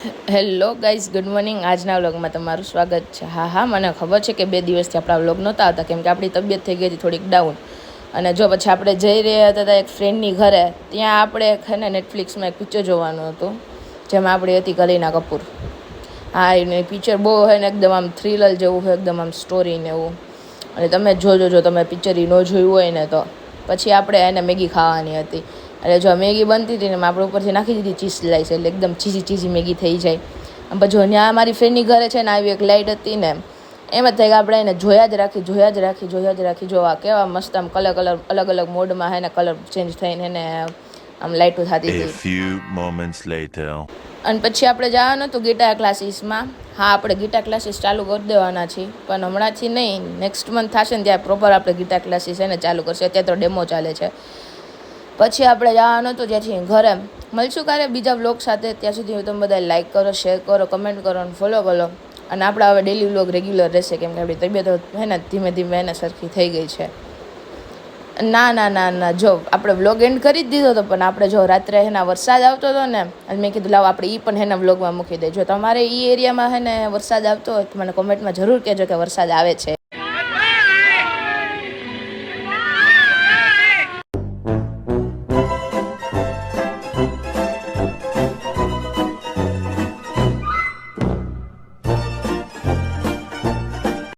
Hello guys, good morning. આજના વ્લોગમાં તમારું સ્વાગત છે. હા, મને ખબર છે કે 2 દિવસથી આપણા વ્લોગ નહોતા આવતા કેમ કે આપણી તબિયત થઈ ગઈ હતી થોડીક ડાઉન. અને જો પછી આપણે જઈ રહ્યા હતા એક ફ્રેન્ડની ઘરે, ત્યાં આપણે છે ને નેટફ્લિક્સમાં એક પિક્ચર જોવાનું હતું જેમાં આપણી હતી કરીના કપૂર. હા, એને પિક્ચર બહુ હોય ને એકદમ આમ થ્રિલર જેવું હોય, એકદમ આમ સ્ટોરી ને એવું. અને તમે જોજો, જો તમે પિક્ચર ન જોયું હોય ને તો. પછી આપણે એને મેગી ખાવાની હતી. એટલે જો મેગી બનતી હતી ને આપણે ઉપરથી નાખી દીધી ચીઝ સ્લાઈસ, એટલે એકદમ ચીઝી મેગી થઈ જાય. અને પછી ત્યાં મારી ફ્રેન્ડની ઘરે છે ને આવી એક લાઇટ હતી ને, એમ જ થાય કે આપણે એને જોયા જ રાખી જોવા કેવા મસ્ત આમ અલગ અલગ મોડમાં હે ને કલર ચેન્જ થઈને એને આમ લાઇટો થતી હતી. અને પછી આપણે જવાનું હતું ગીટાર ક્લાસીસમાં. હા, આપણે ગીટાર ક્લાસીસ ચાલુ કરી દેવાના છીએ, પણ હમણાંથી નહીં, નેક્સ્ટ મંથ થશે ને ત્યાં પ્રોપર આપણે ગીટાર ક્લાસીસ એને ચાલુ કરશે. અત્યારે તો ડેમો ચાલે છે. પછી આપણે જવાનું હતું ત્યાંથી ઘરે. મળશું કાલે બીજા વ્લોગ સાથે. ત્યાં સુધી તમે બધા લાઈક કરો, શેર કરો, કમેન્ટ કરો અને ફોલો કરો. અને આપણા હવે ડેલી વ્લોગ રેગ્યુલર રહેશે કેમ કે આપણી તબિયત હે ને ધીમે ધીમે એને સરખી થઈ ગઈ છે. ના, જો આપણે વ્લોગ એન્ડ કરી જ દીધો હતો, પણ આપણે જો રાત્રે એના વરસાદ આવતો હતો ને, અને મેં કીધું લાવો આપણે પણ એના વ્લોગમાં મૂકી દઈએ. જો તમારે એરિયામાં હે ને વરસાદ આવતો હોય તો મને કોમેન્ટમાં જરૂર કહેજો કે વરસાદ આવે છે.